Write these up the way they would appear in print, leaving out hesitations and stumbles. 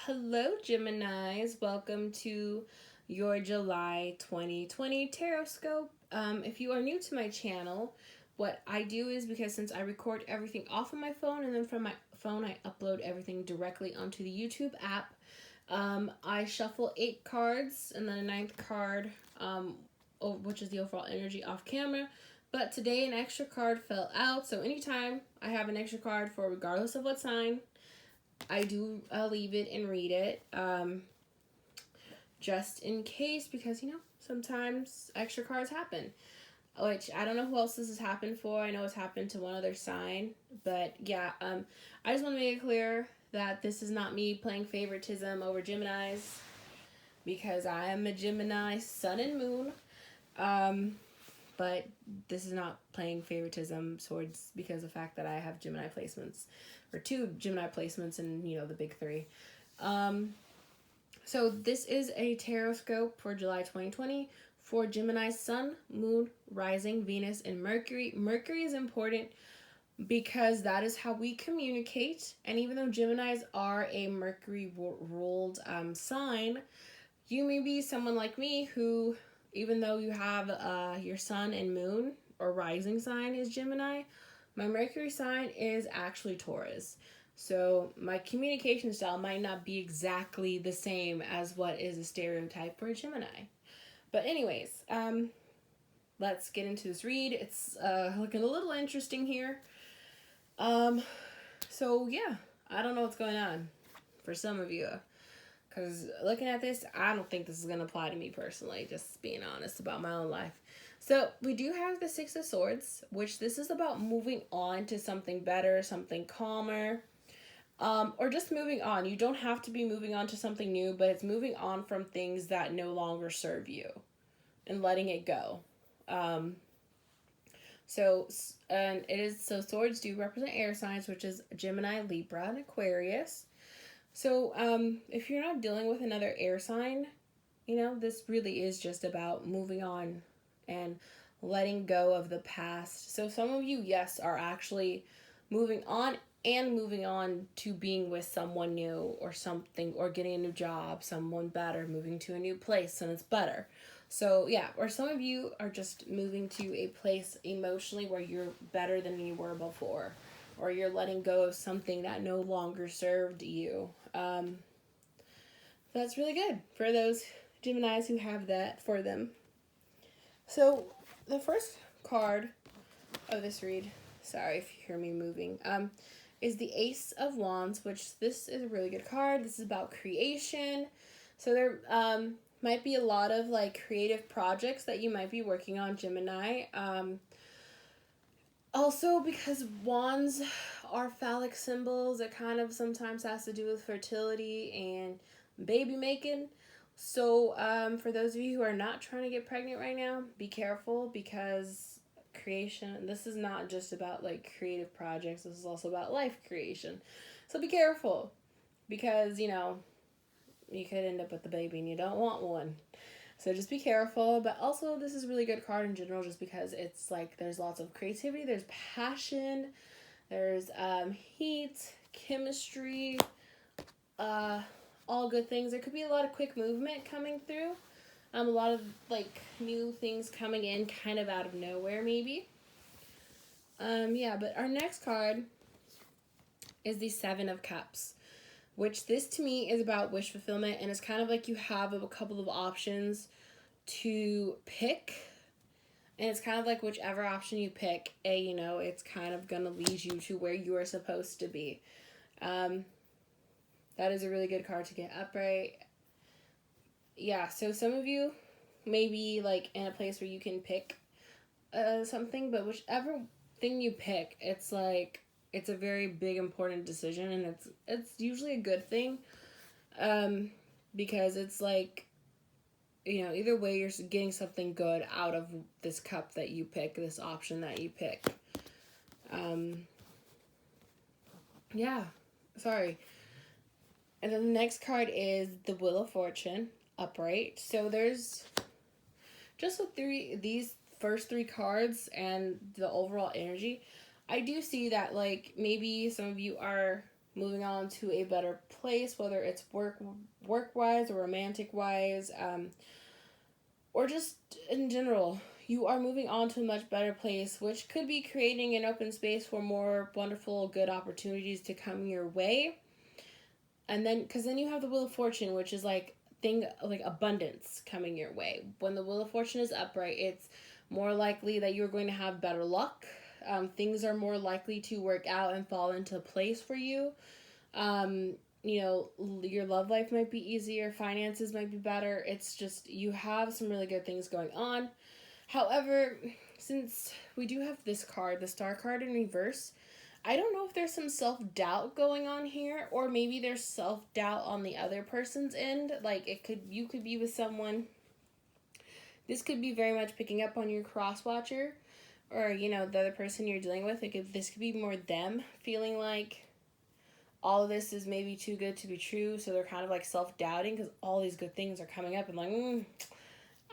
Hello, Geminis. Welcome to your July 2020 Taroscope. If you are new to my channel, what I do is because since I record everything off of my phone and then from my phone I upload everything directly onto the YouTube app, I shuffle 8 cards and then a ninth card, which is the overall energy off camera. But today an extra card fell out, so anytime I have an extra card for regardless of what sign, I do leave it and read it, just in case, because, sometimes extra cards happen, which I don't know who else this has happened for. I know it's happened to one other sign, but yeah, I just want to make it clear that this is not me playing favoritism over Geminis, because I am a Gemini sun and moon, but this is not playing favoritism towards because of the fact that I have Gemini placements, or 2 Gemini placements in, the big 3. So this is a Taroscope for July 2020 for Gemini sun, moon, rising, Venus, and Mercury. Mercury is important because that is how we communicate. And even though Geminis are a Mercury ruled sign, you may be someone like me who, even though you have your sun and moon or rising sign is Gemini, my Mercury sign is actually Taurus. So my communication style might not be exactly the same as what is a stereotype for a Gemini. But anyways, let's get into this read. It's looking a little interesting here. So yeah, I don't know what's going on for some of you. Because looking at this, I don't think this is going to apply to me personally, just being honest about my own life. So we do have the 6 of Swords, which this is about moving on to something better, something calmer, or just moving on. You don't have to be moving on to something new, but it's moving on from things that no longer serve you and letting it go. So swords do represent air signs, which is Gemini, Libra, and Aquarius. So, if you're not dealing with another air sign, this really is just about moving on and letting go of the past. So some of you, yes, are actually moving on to being with someone new or something, or getting a new job, someone better, moving to a new place and it's better. So yeah, or some of you are just moving to a place emotionally where you're better than you were before, or you're letting go of something that no longer served you. That's really good for those Geminis who have that for them. So the first card of this read, sorry if you hear me moving, is the Ace of Wands, which this is a really good card. This is about creation. So there might be a lot of creative projects that you might be working on, Gemini. Also, because wands are phallic symbols, it kind of sometimes has to do with fertility and baby making. So, for those of you who are not trying to get pregnant right now, be careful, because creation, this is not just about creative projects, this is also about life creation. So be careful, because, you could end up with a baby and you don't want one. So just be careful. But also, this is a really good card in general, just because it's there's lots of creativity, there's passion, there's heat, chemistry, all good things. There could be a lot of quick movement coming through, a lot of new things coming in kind of out of nowhere maybe. Yeah, but our next card is the 7 of Cups, which this to me is about wish fulfillment, and it's kind of you have a couple of options to pick, and it's kind of whichever option you pick, it's kind of gonna lead you to where you are supposed to be. That is a really good card to get upright. Yeah, so some of you may be in a place where you can pick something, but whichever thing you pick, it's it's a very big important decision, and it's usually a good thing, because it's either way you're getting something good out of this cup that you pick, this option that you pick. Yeah, sorry. And then the next card is the Wheel of Fortune, upright. So there's just with these first 3 cards and the overall energy, I do see that maybe some of you are moving on to a better place, whether it's work wise or romantic wise, or just in general. You are moving on to a much better place, which could be creating an open space for more wonderful, good opportunities to come your way. And then, because then you have the Wheel of Fortune, which is like abundance coming your way. When the Wheel of Fortune is upright, it's more likely that you're going to have better luck. Things are more likely to work out and fall into place for you. Your love life might be easier, finances might be better. It's just, you have some really good things going on. However, since we do have this card, the Star card in reverse, I don't know if there's some self-doubt going on here, or maybe there's self-doubt on the other person's end. Like, you could be with someone. This could be very much picking up on your cross-watcher, or, the other person you're dealing with. This could be more them feeling like all of this is maybe too good to be true, so they're kind of like self-doubting because all these good things are coming up and like,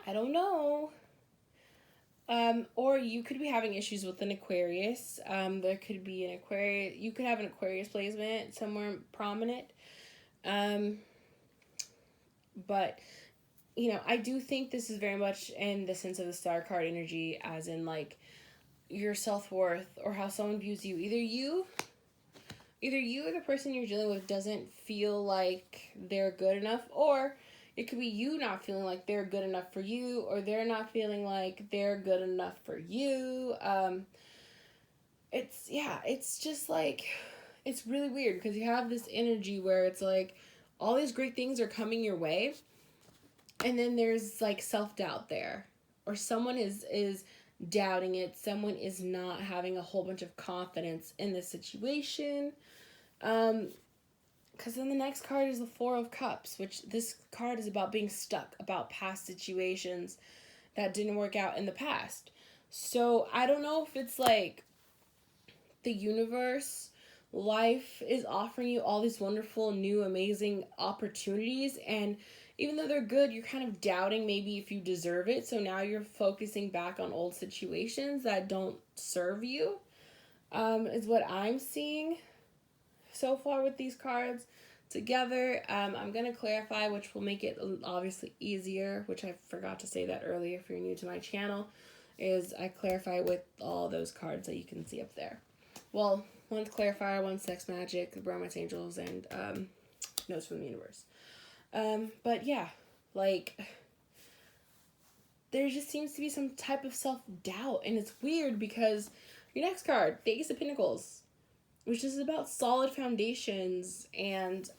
I don't know. Or you could be having issues with an Aquarius. There could be an Aquarius. You could have an Aquarius placement somewhere prominent. But, I do think this is very much in the sense of the Star card energy, as in like your self-worth or how someone views you. Either you or the person you're dealing with doesn't feel like they're good enough, or it could be you not feeling like they're good enough for you, or they're not feeling like they're good enough for you. It's just like, it's really weird because you have this energy where it's like all these great things are coming your way, and then there's like self-doubt there, or someone is doubting it. Someone is not having a whole bunch of confidence in the situation. Because then the next card is the Four of Cups, which this card is about being stuck, about past situations that didn't work out in the past. So I don't know if it's like the universe, life is offering you all these wonderful, new, amazing opportunities, and even though they're good, you're kind of doubting maybe if you deserve it. So now you're focusing back on old situations that don't serve you, is what I'm seeing so far with these cards together. I'm going to clarify, which will make it obviously easier, which I forgot to say that earlier if you're new to my channel, is I clarify with all those cards that you can see up there. Well, one's clarifier, one's sex magic, romance angels, and notes from the universe. But yeah, like, there just seems to be some type of self-doubt, and it's weird because your next card, the Ace of Pentacles, which is about solid foundations and,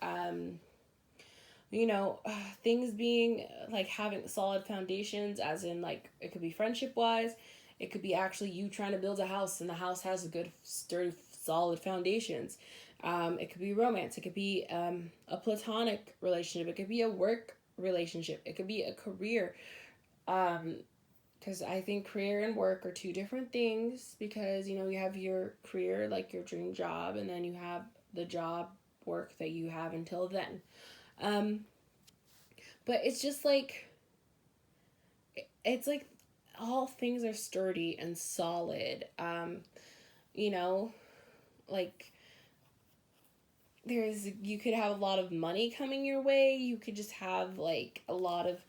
things being, like, having solid foundations, as in, like, it could be friendship-wise, it could be actually you trying to build a house, and the house has a good, sturdy, solid foundations. It could be romance, it could be a platonic relationship, it could be a work relationship, it could be a career, because I think career and work are two different things, because, you have your career, like your dream job, and then you have the job work that you have until then. But it's just like, it's like all things are sturdy and solid. Like, you could have a lot of money coming your way. You could just have like a lot of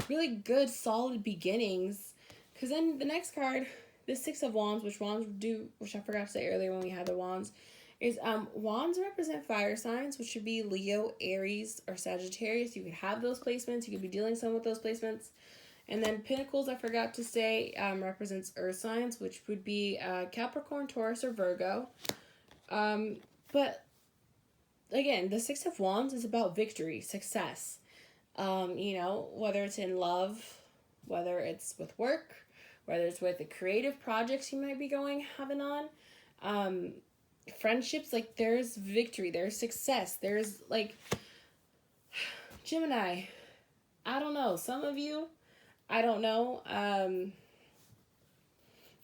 really good, solid beginnings. Because then the next card, the Six of Wands, which I forgot to say earlier when we had the wands, is wands represent fire signs, which should be Leo, Aries, or Sagittarius. You could have those placements. You could be dealing some with those placements. And then Pentacles, I forgot to say, represents earth signs, which would be Capricorn, Taurus, or Virgo. But again, the Six of Wands is about victory, success. Whether it's in love, whether it's with work, whether it's with the creative projects you might be having on, friendships, like, there's victory, there's success, there's, like, Gemini, I don't know, some of you, I don't know,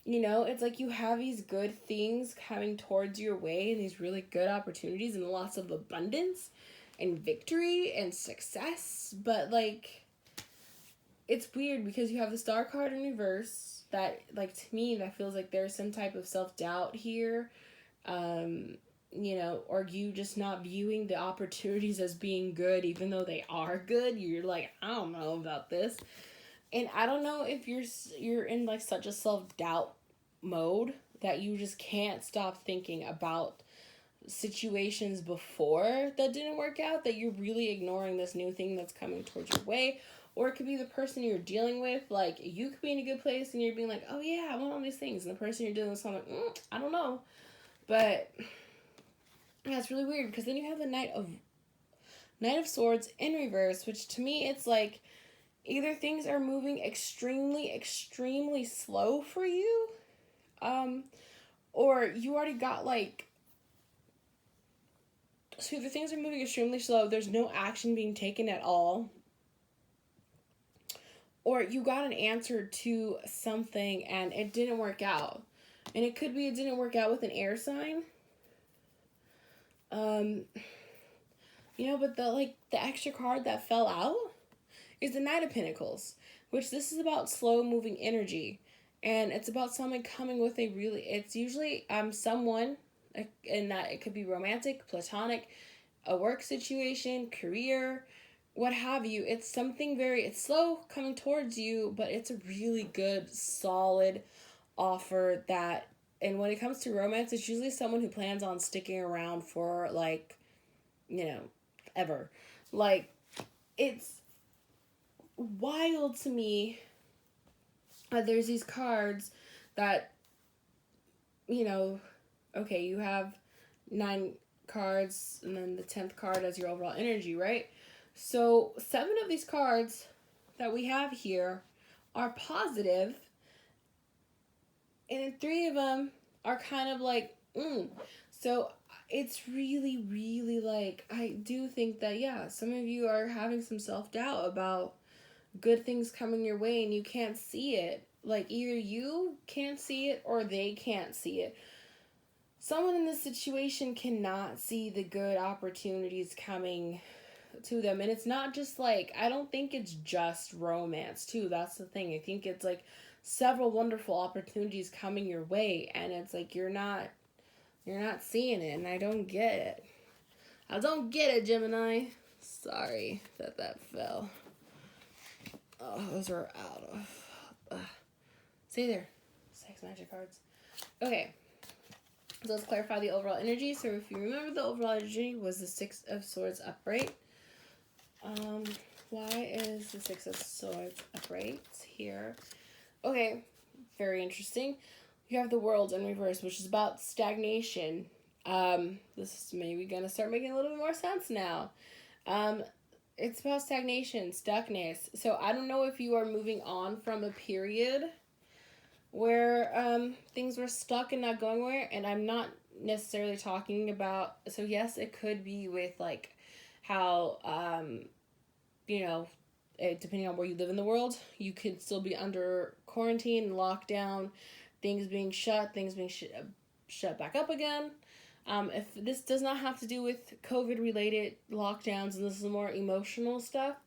it's like you have these good things coming towards your way, and these really good opportunities, and lots of abundance, and victory, and success, but, like, it's weird because you have the Star card in reverse that, like, to me, that feels like there's some type of self-doubt here. or you just not viewing the opportunities as being good, even though they are good. You're like, I don't know about this. And I don't know if you're in like such a self-doubt mode that you just can't stop thinking about situations before that didn't work out, that you're really ignoring this new thing that's coming towards your way. Or it could be the person you're dealing with. Like, you could be in a good place and you're being like, oh yeah, I want all these things. And the person you're dealing with is like, I don't know. But yeah, it's really weird, because then you have the Knight of Swords in reverse, which to me, it's like either things are moving extremely, extremely slow for you, or you already got like, so either things are moving extremely slow, there's no action being taken at all, or you got an answer to something and it didn't work out. And it could be it didn't work out with an air sign. But the extra card that fell out is the Knight of Pentacles, which this is about slow moving energy. And it's about someone coming with it's usually someone, and that it could be romantic, platonic, a work situation, career, what have you. It's something it's slow coming towards you, but it's a really good, solid offer that, and when it comes to romance, it's usually someone who plans on sticking around for ever. Like, it's wild to me. There's these cards that, okay, you have 9 cards and then the 10th card as your overall energy, right? So 7 of these cards that we have here are positive, and 3 of them are kind of like, So it's really, really like, I do think that, yeah, some of you are having some self-doubt about good things coming your way and you can't see it. Like, either you can't see it or they can't see it. Someone in this situation cannot see the good opportunities coming to them. And it's not just like, I don't think it's just romance too. That's the thing. I think it's like several wonderful opportunities coming your way, and it's like you're not seeing it, and I don't get it. I don't get it, Gemini. Sorry that fell. Oh, those are out of... Stay there. 6 magic cards. Okay. So let's clarify the overall energy. So if you remember, the overall energy was the 6 of Swords upright. Why is the 6 of Swords upright here? Okay. Very interesting. You have the World in reverse, which is about stagnation. This is maybe going to start making a little bit more sense now. It's about stagnation, stuckness. So I don't know if you are moving on from a period where things were stuck and not going anywhere. And I'm not necessarily talking about... So yes, it could be with like how, depending on where you live in the world, you could still be under quarantine, lockdown, things being shut, things being shut back up again. If this does not have to do with COVID-related lockdowns and this is more emotional stuff,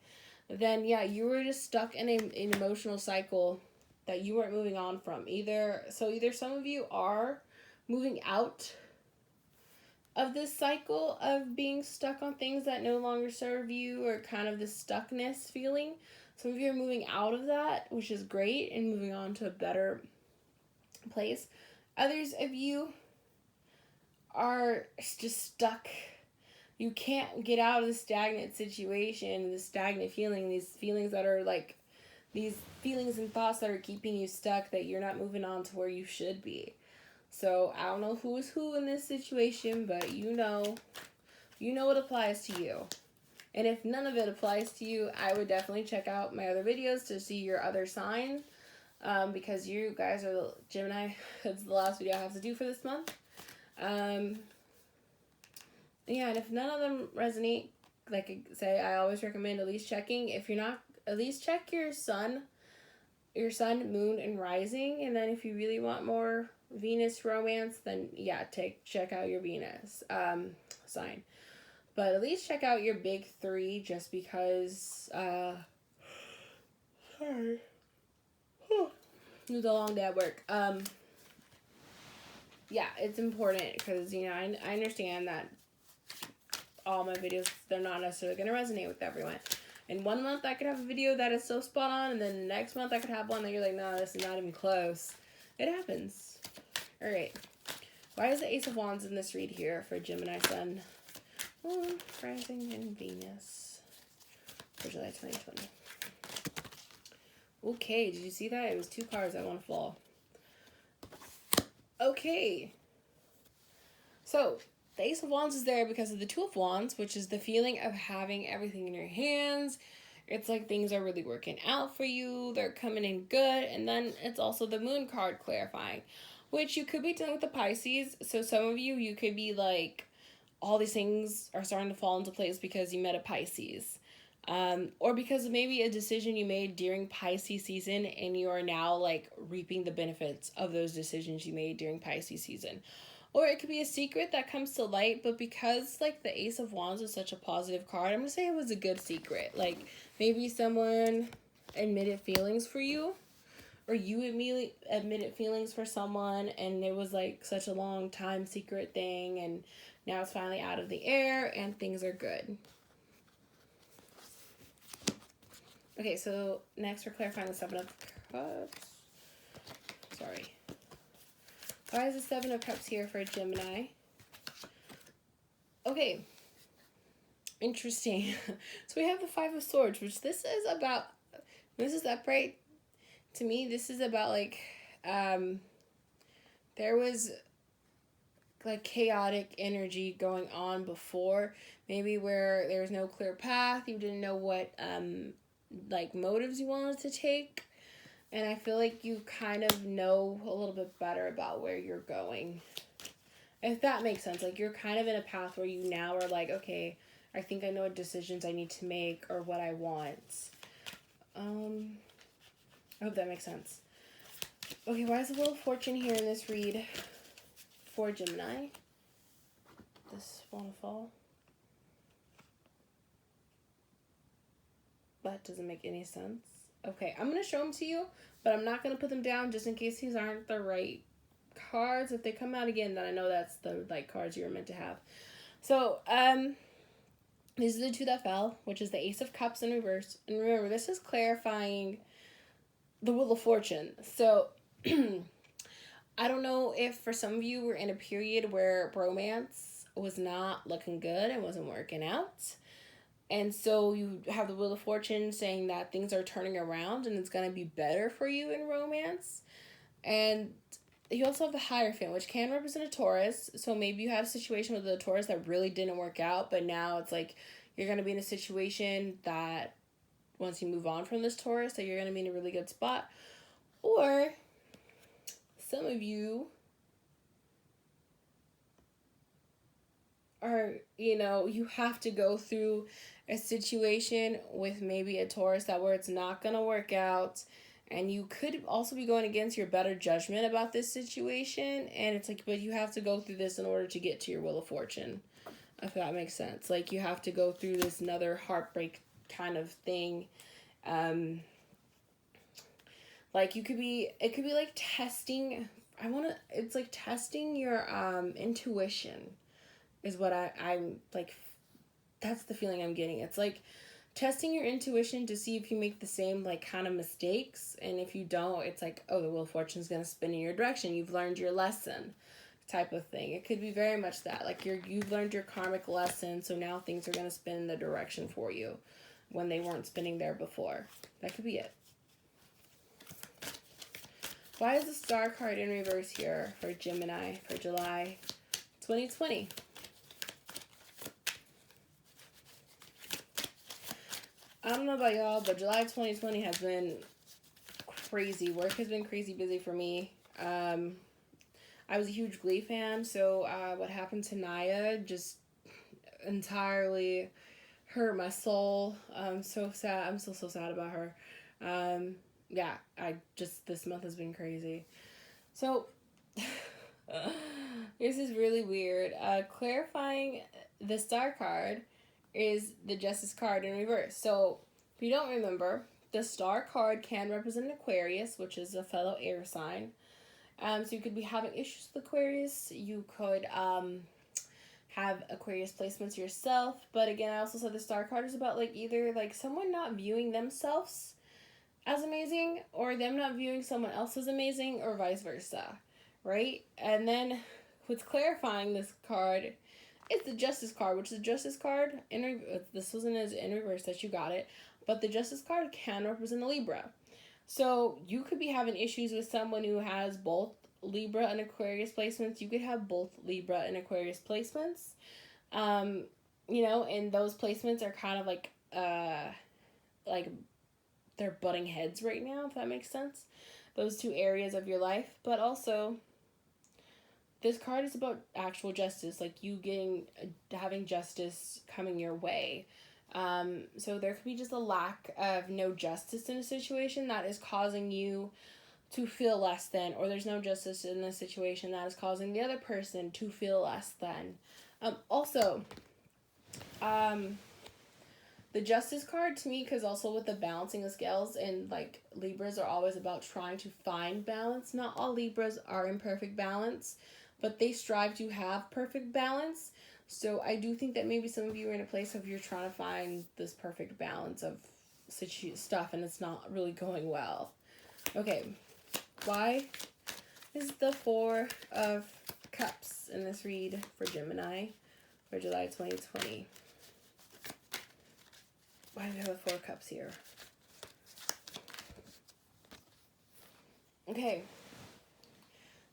then yeah, you were just stuck in an emotional cycle that you weren't moving on from. Either some of you are moving out of this cycle of being stuck on things that no longer serve you, or kind of this stuckness feeling. Some of you are moving out of that, which is great, and moving on to a better place. Others of you are just stuck. You can't get out of the stagnant situation, the stagnant feeling, these feelings that are like, these feelings and thoughts that are keeping you stuck, that you're not moving on to where you should be. So I don't know who is who in this situation, but you know what applies to you. And if none of it applies to you, I would definitely check out my other videos to see your other sign. Because you guys are the Gemini. That's the last video I have to do for this month. Yeah, and if none of them resonate, like I say, I always recommend at least checking. If you're not, at least check your sun, moon, and rising. And then if you really want more Venus romance, then yeah, check out your Venus sign. But at least check out your big 3, just because sorry. It was a long day at work. yeah, it's important because, you know, I understand that all my videos, they're not necessarily going to resonate with everyone. In 1 month, I could have a video that is so spot on, and then the next month, I could have one that you're like, no, this is not even close. It happens. All right. Why is the Ace of Wands in this read here for Gemini Sun, Moon, Rising, and Venus for July 2020? Okay, did you see that? It was 2 cards that want to fall. Okay. So, the Ace of Wands is there because of the Two of Wands, which is the feeling of having everything in your hands. It's like things are really working out for you. They're coming in good. And then it's also the Moon card clarifying, which you could be dealing with the Pisces. So some of you, you could be like, all these things are starting to fall into place because you met a Pisces. Or because of maybe a decision you made during Pisces season and you are now like reaping the benefits of those decisions you made during Pisces season. Or it could be a secret that comes to light, but because like the Ace of Wands is such a positive card, I'm going to say it was a good secret. Like maybe someone admitted feelings for you, or you immediately admitted feelings for someone, and it was like such a long time secret thing, and now it's finally out of the air and things are good. Okay, so next we're clarifying the Seven of Cups. Sorry. Why is the Seven of Cups here for Gemini? Okay. Interesting. So we have the Five of Swords, which this is upright. To me, this is about like, there was like chaotic energy going on before. Maybe where there was no clear path. You didn't know what, like motives you wanted to take. And I feel like you kind of know a little bit better about where you're going. If that makes sense. Like you're kind of in a path where you now are like, okay, I think I know what decisions I need to make or what I want. I hope that makes sense. Okay, why is the Wheel of Fortune here in this read for Gemini? This want to fall. That doesn't make any sense. Okay, I'm going to show them to you, but I'm not going to put them down just in case these aren't the right cards. If they come out again, then I know that's the like cards you were meant to have. So, these are the 2 that fell, which is the Ace of Cups in reverse. And remember, this is clarifying the Wheel of Fortune. So, I don't know if for some of you we're in a period where romance was not looking good and wasn't working out. And so you have the Wheel of Fortune saying that things are turning around and it's going to be better for you in romance. And you also have the Hierophant, which can represent a Taurus. So maybe you had a situation with a Taurus that really didn't work out, but now it's like you're going to be in a situation that once you move on from this Taurus, that you're going to be in a really good spot. Or some of you are, you know, you have to go through a situation with maybe a Taurus that where it's not going to work out, and you could also be going against your better judgment about this situation, and it's like, but you have to go through this in order to get to your Wheel of Fortune, if that makes sense. Like you have to go through this another heartbreak kind of thing. Like it could be like testing, it's like testing your intuition is what I'm like, that's the feeling I'm getting. It's like testing your intuition to see if you make the same like kind of mistakes, and if you don't, it's like, oh, the Wheel of Fortune's gonna spin in your direction. You've learned your lesson, type of thing. It could be very much that, like you've learned your karmic lesson, so now things are gonna spin in the direction for you when they weren't spinning there before. That could be it. Why is the Star card in reverse here for Gemini for July 2020? I don't know about y'all, but July 2020 has been crazy. Work has been crazy busy for me. I was a huge Glee fan, so what happened to Naya just entirely hurt my soul. I'm so sad. I'm still so sad about her. Yeah, this month has been crazy. So, this is really weird. Clarifying the Star card is the Justice card in reverse. So, if you don't remember, the Star card can represent Aquarius, which is a fellow air sign. So you could be having issues with Aquarius. You could have Aquarius placements yourself. But again, I also said the Star card is about like either like someone not viewing themselves as amazing or them not viewing someone else as amazing or vice versa, right? And then what's clarifying this card is the Justice card, which is the Justice card this wasn't as in reverse that you got it, but the Justice card can represent a Libra. So you could be having issues with someone who has both Libra and Aquarius placements. You could have both Libra and Aquarius placements. And those placements are kind of like they're butting heads right now, if that makes sense. Those two areas of your life. But also, this card is about actual justice, like you having justice coming your way. So there could be just a lack of no justice in a situation that is causing you to feel less than, or there's no justice in a situation that is causing the other person to feel less than. The Justice card to me, because also with the balancing the scales, and like Libras are always about trying to find balance. Not all Libras are in perfect balance, but they strive to have perfect balance. So I do think that maybe some of you are in a place of you're trying to find this perfect balance of stuff and it's not really going well. Okay, why is the Four of Cups in this read for Gemini for July 2020? Why do we have the Four of Cups here? Okay.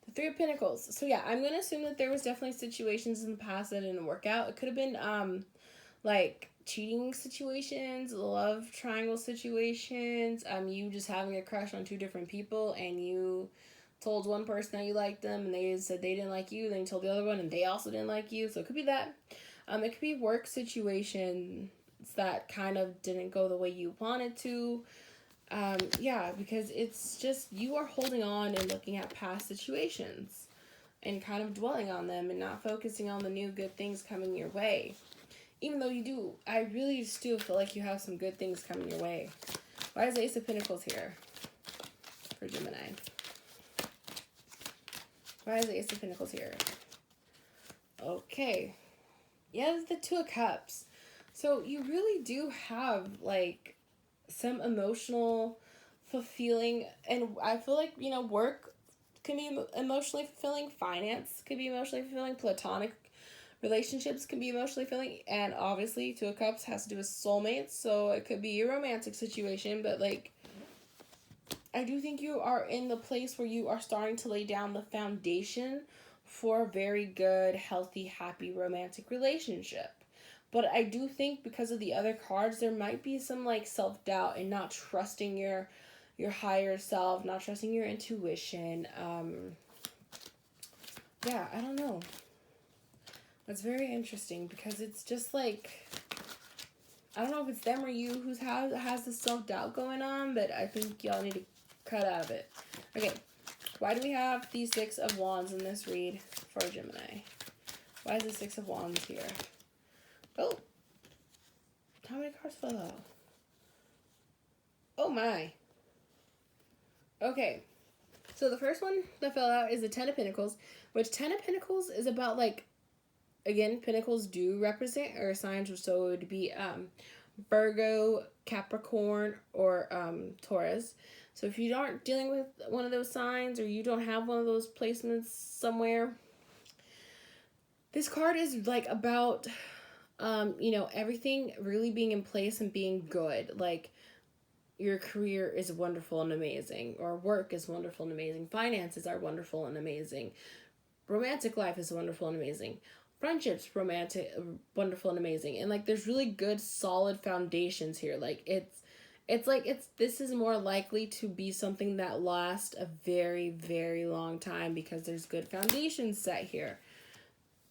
The Three of Pentacles. So yeah, I'm going to assume that there was definitely situations in the past that didn't work out. It could have been like cheating situations, love triangle situations, you just having a crush on two different people and you told one person that you liked them and they said they didn't like you, then you told the other one and they also didn't like you. So it could be that. It could be work situations that kind of didn't go the way you wanted to. Because it's just you are holding on and looking at past situations and kind of dwelling on them and not focusing on the new good things coming your way. Even though you do, I really still feel like you have some good things coming your way. Why is the Ace of Pentacles here for Gemini? Why is the Ace of Pentacles here? Okay. Yeah, the Two of Cups. So you really do have like some emotional fulfilling, and I feel like, work can be emotionally fulfilling, finance can be emotionally fulfilling, platonic relationships can be emotionally fulfilling, and obviously Two of Cups has to do with soulmates, so it could be a romantic situation, but like I do think you are in the place where you are starting to lay down the foundation for a very good, healthy, happy romantic relationship. But I do think because of the other cards, there might be some like self-doubt and not trusting your higher self, not trusting your intuition. I don't know. That's very interesting because it's just like, I don't know if it's them or you who has the self-doubt going on, but I think y'all need to cut out of it. Okay, why do we have the Six of Wands in this read for Gemini? Why is the Six of Wands here? Oh, how many cards fell out? Oh my. Okay, so the first one that fell out is the Ten of Pentacles, which Ten of Pentacles is about like, again, Pentacles do represent air signs, so it would be Virgo, Capricorn, or Taurus. So if you aren't dealing with one of those signs or you don't have one of those placements somewhere, this card is like about everything really being in place and being good. Like your career is wonderful and amazing, or work is wonderful and amazing, finances are wonderful and amazing, romantic life is wonderful and amazing, friendships wonderful and amazing, and like there's really good solid foundations here. Like this is more likely to be something that lasts a very, very long time because there's good foundations set here.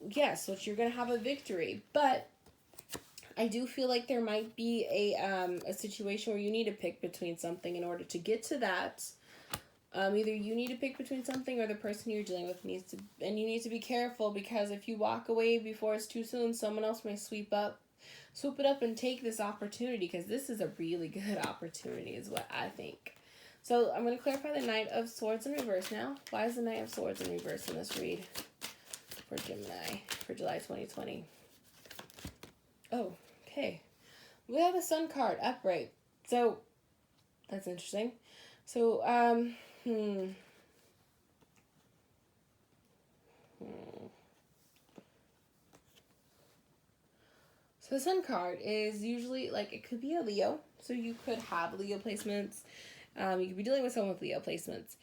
Yes, which you're gonna have a victory, but I do feel like there might be a situation where you need to pick between something in order to get to that. Either you need to pick between something or the person you're dealing with needs to, and you need to be careful because if you walk away before it's too soon, someone else may swoop it up and take this opportunity, because this is a really good opportunity is what I think. So I'm going to clarify the Knight of Swords in reverse now. Why is the Knight of Swords in reverse in this read for Gemini for July 2020? Oh, okay. We have a Sun card upright. So that's interesting. So, So the Sun card is usually, like, it could be a Leo. So you could have Leo placements. You could be dealing with someone with Leo placements.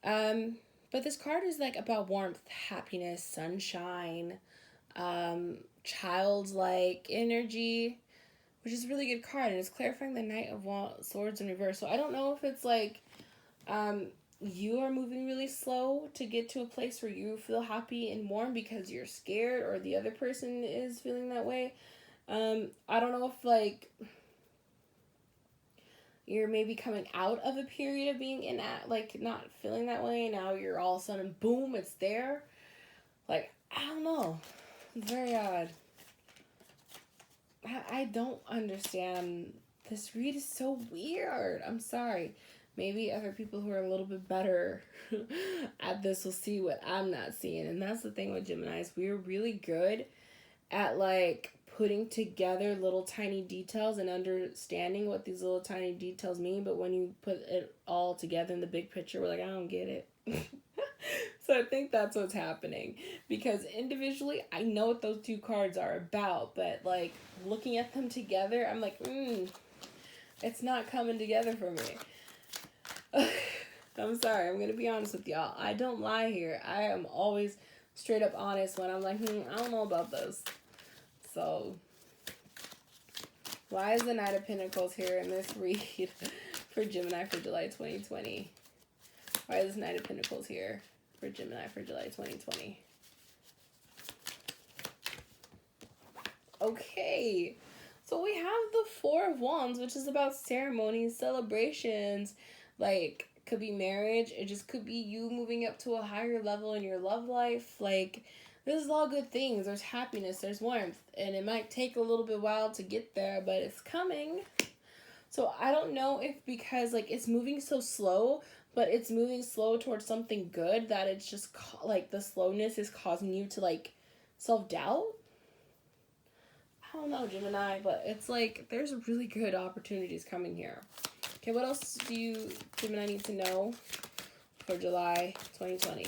But this card is, like, about warmth, happiness, sunshine, childlike energy, which is a really good card. And it's clarifying the Knight of Swords in reverse. So I don't know if it's, like, you are moving really slow to get to a place where you feel happy and warm because you're scared, or the other person is feeling that way. I don't know if, like, you're maybe coming out of a period of being in that, like, not feeling that way, and now you're all of a sudden, boom, it's there. Like, I don't know. It's very odd. I don't understand. This read is so weird. I'm sorry. Maybe other people who are a little bit better at this will see what I'm not seeing. And that's the thing with Geminis. We're really good at, like, putting together little tiny details and understanding what these little tiny details mean. But when you put it all together in the big picture, we're like, I don't get it. So I think that's what's happening. Because individually, I know what those two cards are about. But, like, looking at them together, I'm like, it's not coming together for me. I'm sorry. I'm going to be honest with y'all. I don't lie here. I am always straight up honest when I'm like, I don't know about those. So, why is the Knight of Pentacles here in this read for Gemini for July 2020? Why is this Knight of Pentacles here for Gemini for July 2020? Okay, so we have the Four of Wands, which is about ceremonies, celebrations, like, could be marriage. It just could be you moving up to a higher level in your love life. Like, this is all good things. There's happiness, there's warmth, and it might take a little bit while to get there, but it's coming. So I don't know if because, like, it's moving so slow, but it's moving slow towards something good, that it's just, like, the slowness is causing you to, like, self-doubt. I don't know, Gemini, but it's like there's really good opportunities coming here. Okay, what else do you, Gemini, need to know for July 2020?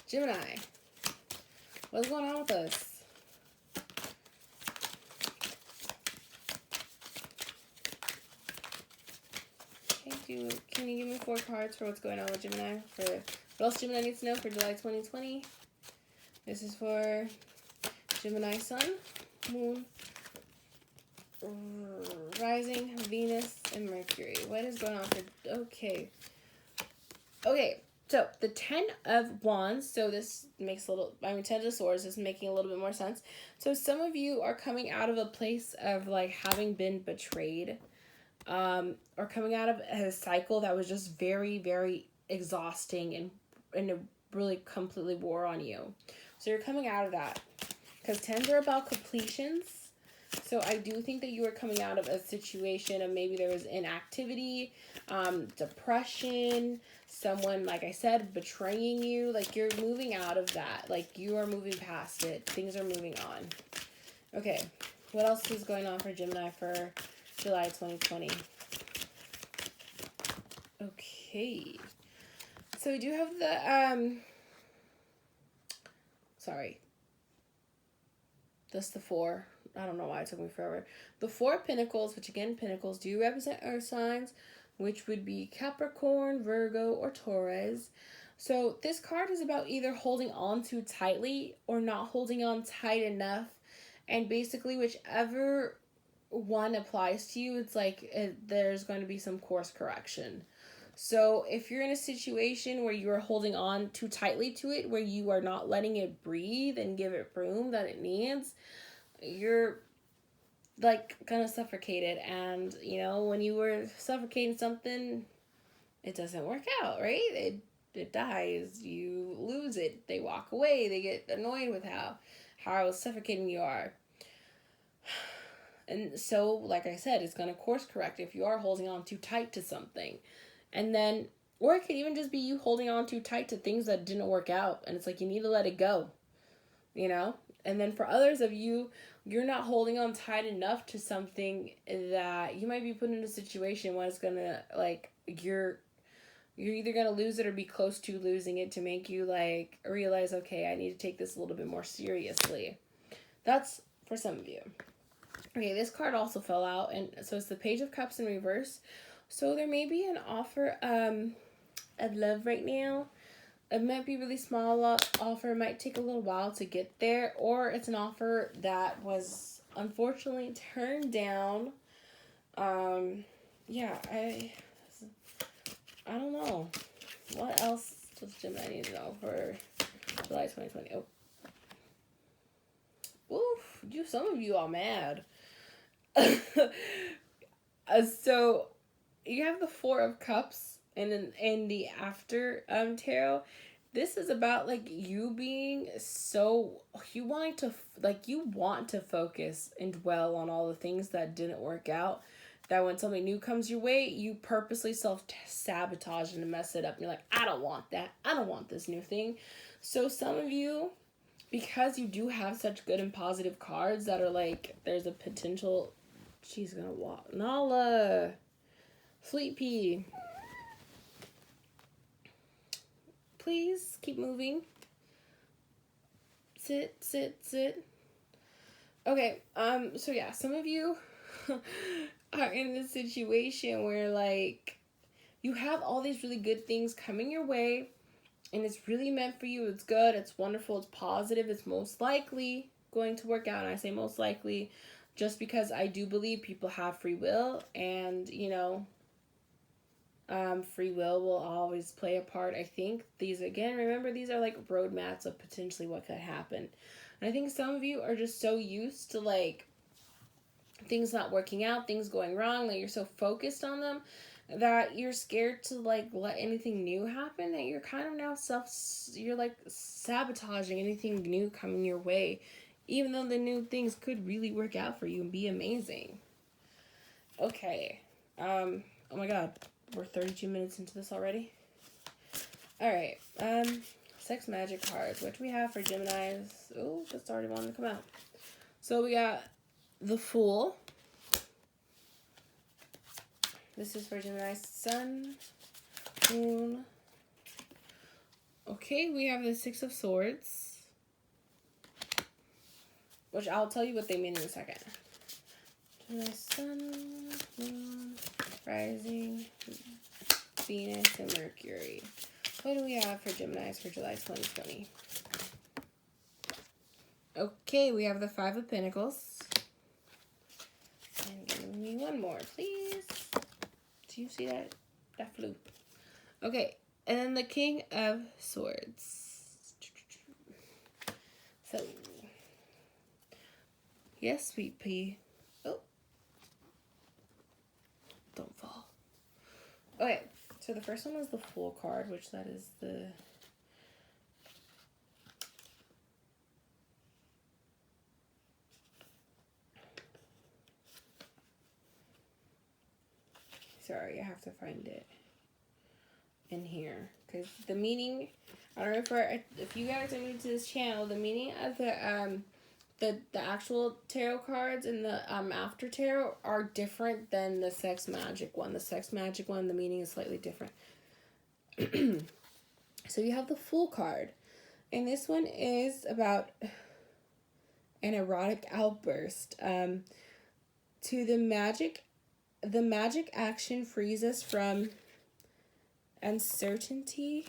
Gemini, what's going on with us? Okay, can you give me 4 cards for what's going on with Gemini? For what else Gemini needs to know for July 2020? This is for Gemini Sun, Moon, Rising, Venus, and Mercury. What is going on for... Okay, so the 10 of Wands, so this makes a little... 10 of Swords is making a little bit more sense. So some of you are coming out of a place of, like, having been betrayed, or coming out of a cycle that was just very, very exhausting and it really completely wore on you. So you're coming out of that. Because 10s are about completions. So I do think that you are coming out of a situation of maybe there was inactivity, depression, someone, like I said, betraying you. Like, you're moving out of that. Like, you are moving past it. Things are moving on. Okay. What else is going on for Gemini for July 2020? Okay. So we do have the, sorry. That's the 4. I don't know why it took me forever. The 4 of Pentacles, which again, Pentacles do represent earth signs, which would be Capricorn, Virgo, or Taurus. So this card is about either holding on too tightly or not holding on tight enough. And basically, whichever one applies to you, it's like there's going to be some course correction. So if you're in a situation where you are holding on too tightly to it, where you are not letting it breathe and give it room that it needs, you're, like, gonna suffocate it. And, you know, when you were suffocating something, it doesn't work out, right? It dies. You lose it. They walk away. They get annoyed with how suffocating you are. And so, like I said, it's going to course correct if you are holding on too tight to something. And then, or it could even just be you holding on too tight to things that didn't work out. And it's like, you need to let it go, you know? And then for others of you, you're not holding on tight enough to something that you might be put in a situation where it's going to, like, you're either going to lose it or be close to losing it to make you, like, realize, okay, I need to take this a little bit more seriously. That's for some of you. Okay, this card also fell out, and so it's the Page of Cups in reverse. So there may be an offer of love right now. It might be really small offer. It might take a little while to get there, or it's an offer that was unfortunately turned down. Yeah, I don't know. What else does Gemini need to know for July 2020? Oh. Oof, some of you are mad. So you have the Four of Cups in the after tarot. This is about like you being so you want to focus and dwell on all the things that didn't work out. That when something new comes your way, you purposely self-sabotage and mess it up. You're like, I don't want that. I don't want this new thing. So some of you, because you do have such good and positive cards that are like, there's a potential. She's gonna walk. Nala. Sweet pea. Please keep moving. Sit. Okay, so yeah, some of you are in this situation where, like, you have all these really good things coming your way, and it's really meant for you. It's good, it's wonderful, it's positive, it's most likely going to work out. And I say most likely just because I do believe people have free will, and, you know, free will always play a part. I think remember, these are like roadmaps of potentially what could happen. And I think some of you are just so used to, like, things not working out, things going wrong, that you're so focused on them that you're scared to, like, let anything new happen, that you're kind of now you're like sabotaging anything new coming your way, even though the new things could really work out for you and be amazing. Okay. Oh my god. We're 32 minutes into this already. Alright. Sex magic cards. What do we have for Geminis? Oh, that's already wanting to come out. So we got the Fool. This is for Gemini Sun, Moon. Okay, we have the Six of Swords, which I'll tell you what they mean in a second. Gemini Sun, Moon, Rising, Venus, and Mercury. What do we have for Geminis for July 2020? Okay, we have the Five of Pentacles. And give me one more, please. Do you see that? That flew. Okay, and then the King of Swords. So, yes, sweet pea. Oh. Don't fall. Okay, so the first one was the Fool card, which that is the... Sorry, I have to find it in here. Because the meaning, I don't know if you guys are new to this channel, the meaning of the actual tarot cards and the after tarot are different than the sex magic one. The sex magic one, the meaning is slightly different. So you have the Fool card. And this one is about an erotic outburst. To the magic action frees us from uncertainty,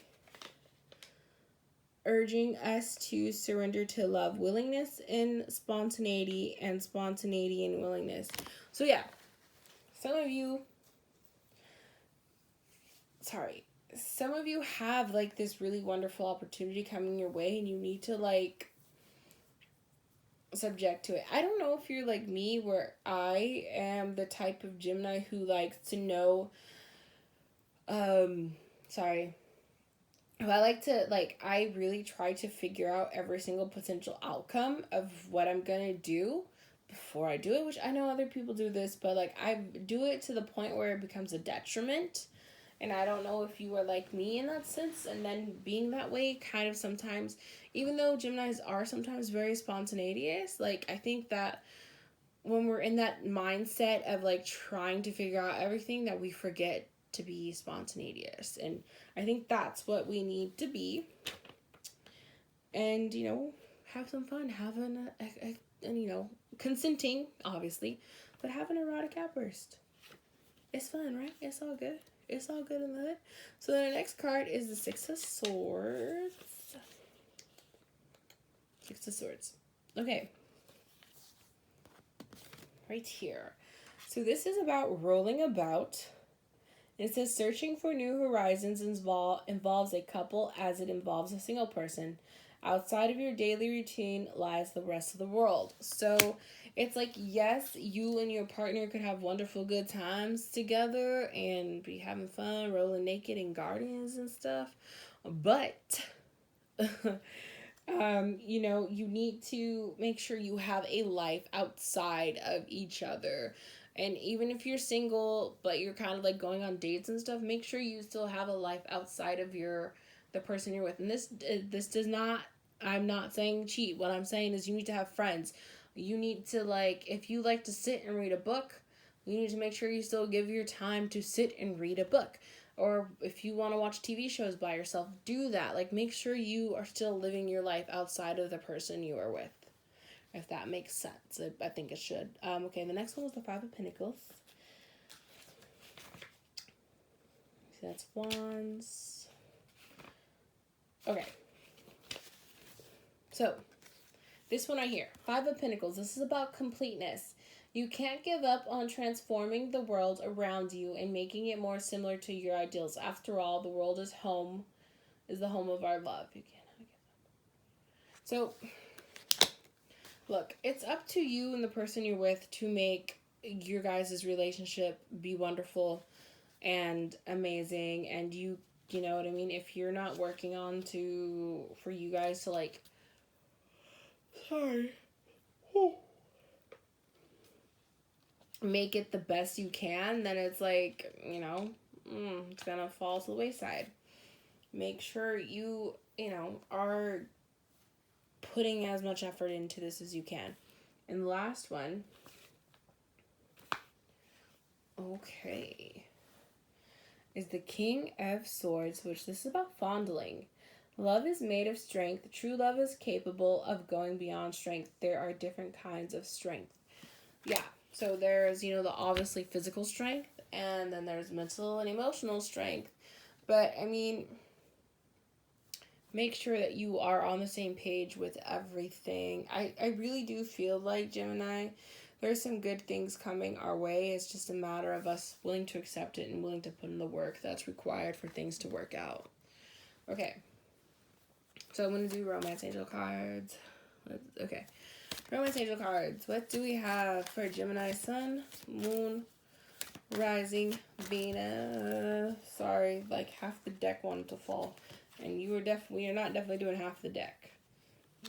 urging us to surrender to love, willingness, and spontaneity and willingness. So yeah, some of you have, like, this really wonderful opportunity coming your way, and you need to, like, subject to it. I don't know if you're like me, where I am the type of Gemini who likes to know, I really try to figure out every single potential outcome of what I'm gonna do before I do it, which I know other people do this, but like I do it to the point where it becomes a detriment. And I don't know if you are like me in that sense. And then being that way kind of sometimes, even though Geminis are sometimes very spontaneous, like I think that when we're in that mindset of like trying to figure out everything, that we forget to be spontaneous. And I think that's what we need to be. And, you know, have some fun, having and you know, consenting, obviously, but have an erotic outburst. It's fun, right? It's all good. It's all good in the. So the next card is the Six of Swords. Six of Swords. Okay. Right here. So this is about rolling about. It says searching for new horizons involves a couple as it involves a single person. Outside of your daily routine lies the rest of the world. So it's like, yes, you and your partner could have wonderful good times together and be having fun, rolling naked in gardens and stuff. But, you know, you need to make sure you have a life outside of each other. And even if you're single, but you're kind of like going on dates and stuff, make sure you still have a life outside of the person you're with. And this does not, I'm not saying cheat. What I'm saying is you need to have friends. You need to, like, if you like to sit and read a book, you need to make sure you still give your time to sit and read a book. Or if you want to watch TV shows by yourself, do that. Like, make sure you are still living your life outside of the person you are with. If that makes sense. I think it should. Okay, the next one was the Five of Pentacles. So that's Wands. Okay. So, this one right here, Five of Pentacles. This is about completeness. You can't give up on transforming the world around you and making it more similar to your ideals. After all, the world is the home of our love. You cannot give up. So, look, it's up to you and the person you're with to make your guys' relationship be wonderful and amazing. And you know what I mean? If you're not working for you guys to like, make it the best you can, then it's like, you know, it's gonna fall to the wayside. Make sure you know, are putting as much effort into this as you can. And the last one, okay, is the King of Swords, which this is about fondling. Love is made of strength. True love is capable of going beyond strength. There are different kinds of strength. Yeah, so there's, you know, the obviously physical strength, and then there's mental and emotional strength. But, I mean, make sure that you are on the same page with everything. I really do feel like, Gemini, there's some good things coming our way. It's just a matter of us willing to accept it and willing to put in the work that's required for things to work out. Okay. So I'm going to do Romance Angel cards. Okay. Romance Angel cards. What do we have for Gemini Sun, Moon, Rising, Venus? Sorry, like half the deck wanted to fall. And you're not definitely doing half the deck.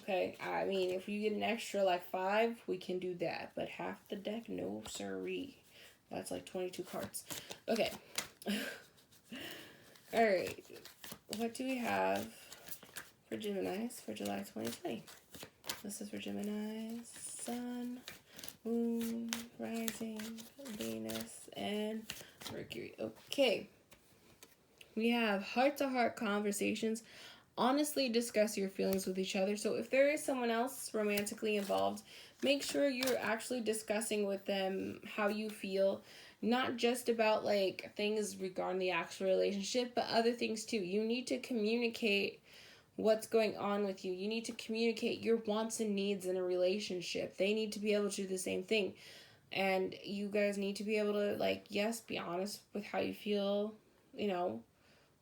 Okay, I mean, if you get an extra like 5, we can do that. But half the deck, no siree. That's like 22 cards. Okay. Alright. What do we have for Geminis for July 2020? This is for Gemini, Sun, Moon, Rising, Venus, and Mercury. Okay. We have heart-to-heart conversations. Honestly discuss your feelings with each other. So if there is someone else romantically involved, make sure you're actually discussing with them how you feel. Not just about like things regarding the actual relationship, but other things too. You need to communicate what's going on with you. You need to communicate your wants and needs in a relationship. They need to be able to do the same thing. And you guys need to be able to, like, yes, be honest with how you feel, you know,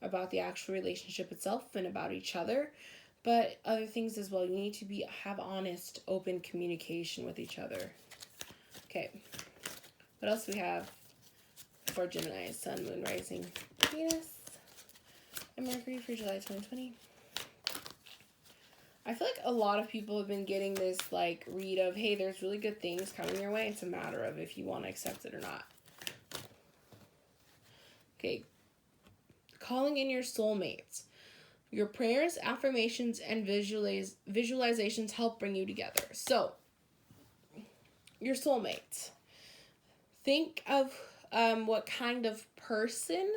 about the actual relationship itself and about each other. But other things as well. You need to have honest, open communication with each other. Okay. What else do we have for Gemini, Sun, Moon, Rising, Venus, and Mercury for July 2020? I feel like a lot of people have been getting this like read of, hey, there's really good things coming your way. It's a matter of if you want to accept it or not. Okay. Calling in your soulmates. Your prayers, affirmations, and visualizations help bring you together. So, your soulmates. Think of what kind of person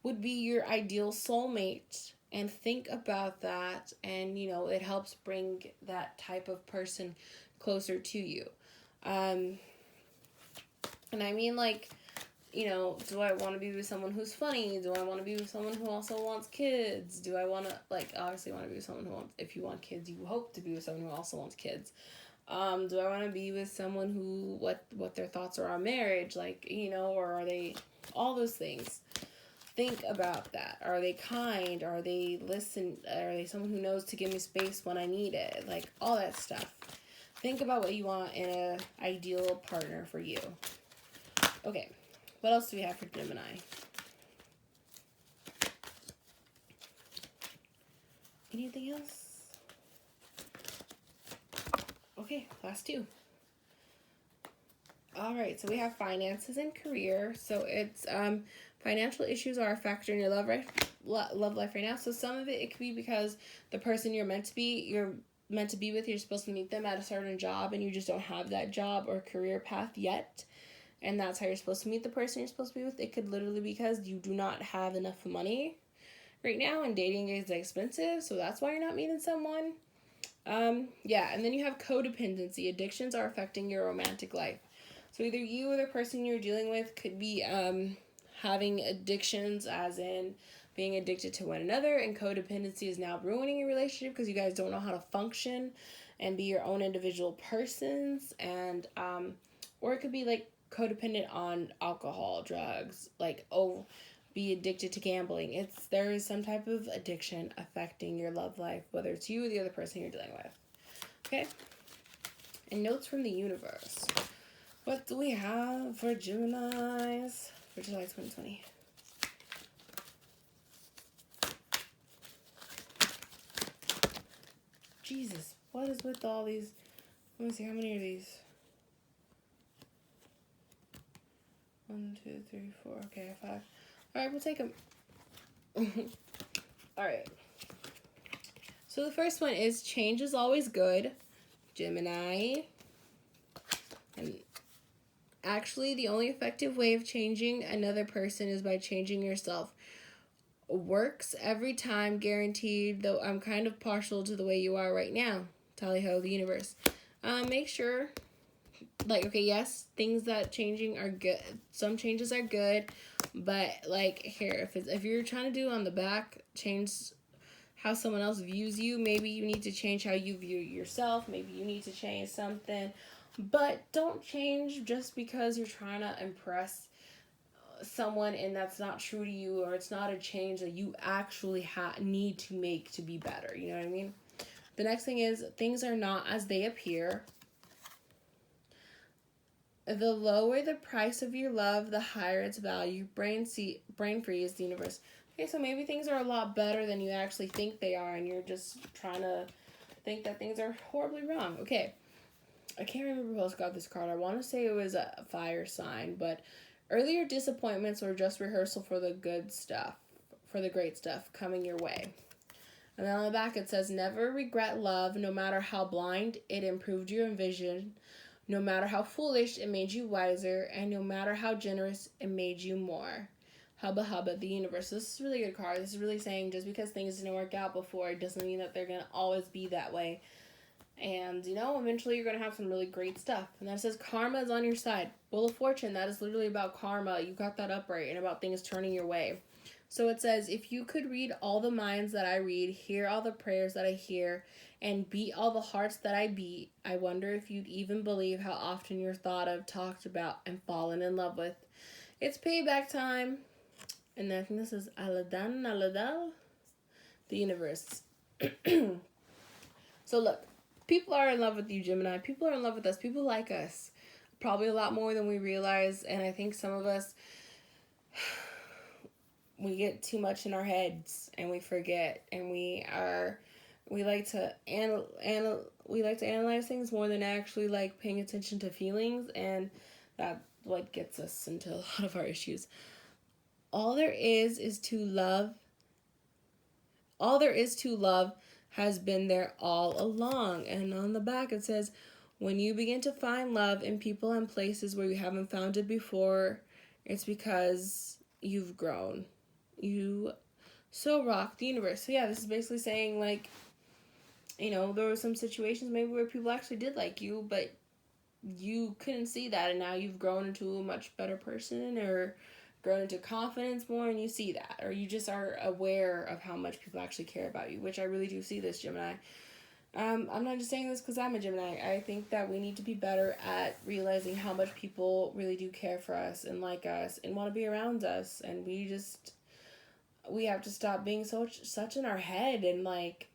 would be your ideal soulmate, and think about that, and it helps bring that type of person closer to you. And I mean, like, do I want to be with someone who's funny? Do I want to be with someone who also wants kids? Do I want to, obviously want to be with someone who wants, if you want kids, you hope to be with someone who also wants kids. Do I want to be with someone who, what their thoughts are on marriage, or are they, all those things. Think about that. Are they kind? Are they Are they someone who knows to give me space when I need it? All that stuff. Think about what you want in an ideal partner for you. Okay. What else do we have for Gemini? Anything else? Okay, last two. All right, so we have finances and career. So it's financial issues are a factor in your love life right now. So some of it could be because the person you're meant to be with, you're supposed to meet them at a certain job and you just don't have that job or career path yet. And that's how you're supposed to meet the person you're supposed to be with. It could literally be because you do not have enough money right now and dating is expensive. So that's why you're not meeting someone. Yeah, and then you have codependency. Addictions are affecting your romantic life. So either you or the person you're dealing with could be having addictions, as in being addicted to one another, and codependency is now ruining your relationship because you guys don't know how to function and be your own individual persons. And or it could be codependent on alcohol, drugs, be addicted to gambling. There is some type of addiction affecting your love life, whether it's you or the other person you're dealing with. Okay? And notes from the universe. What do we have for Geminis for July 2020? Jesus, what is with all these? Let me see, how many are these? 1, 2, 3, 4. Okay, 5. All right, we'll take them. All right. So the first one is change is always good, Gemini. And actually, the only effective way of changing another person is by changing yourself. Works every time, guaranteed, though I'm kind of partial to the way you are right now. Tally-ho, the universe. Make sure, okay, yes, things that changing are good. Some changes are good, but, here, if you're trying to do on the back, change how someone else views you, maybe you need to change how you view yourself. Maybe you need to change something. But don't change just because you're trying to impress someone and that's not true to you, or it's not a change that you actually need to make to be better. You know what I mean? The next thing is things are not as they appear. The lower the price of your love, the higher its value. Brain freeze, the universe. Okay, so maybe things are a lot better than you actually think they are, and you're just trying to think that things are horribly wrong. Okay. I can't remember who else got this card. I want to say it was a fire sign, but earlier disappointments were just rehearsal for the good stuff, for the great stuff coming your way. And then on the back it says, never regret love, no matter how blind it improved your vision, no matter how foolish it made you wiser, and no matter how generous it made you more. Hubba hubba, the universe. This is a really good card. This is really saying just because things didn't work out before, it doesn't mean that they're going to always be that way. And, eventually you're going to have some really great stuff. And then it says karma is on your side. Wheel of Fortune, that is literally about karma. You got that upright, and about things turning your way. So it says, if you could read all the minds that I read, hear all the prayers that I hear, and beat all the hearts that I beat, I wonder if you'd even believe how often you're thought of, talked about, and fallen in love with. It's payback time. And I think this is Aladal, the universe. So look. People are in love with you, Gemini. People are in love with us. People like us. Probably a lot more than we realize. And I think some of us, we get too much in our heads and we forget. And we are We like to analyze things more than actually like paying attention to feelings, and that what gets us into a lot of our issues. All there is to love. All there is to love has been there all along. And on the back it says, when you begin to find love in people and places where you haven't found it before, it's because you've grown. You so rock the universe. So yeah, this is basically saying like, there were some situations maybe where people actually did like you, but you couldn't see that, and now you've grown into a much better person, or grown into confidence more, and you see that, or you just are aware of how much people actually care about you, which I really do see this, Gemini. I'm not just saying this because I'm a Gemini. I think that we need to be better at realizing how much people really do care for us and like us and want to be around us, and we have to stop being such in our head and like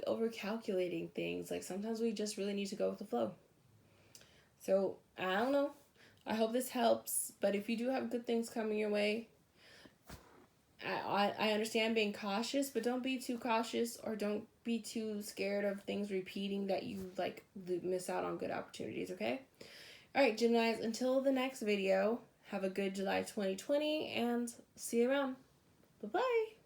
over calculating things. Like sometimes we just really need to go with the flow. So I don't know. I hope this helps. But if you do have good things coming your way, I understand being cautious, but don't be too cautious, or don't be too scared of things repeating that you like miss out on good opportunities, okay? All right, Geminis, until the next video, have a good July 2020 and see you around. Bye-bye.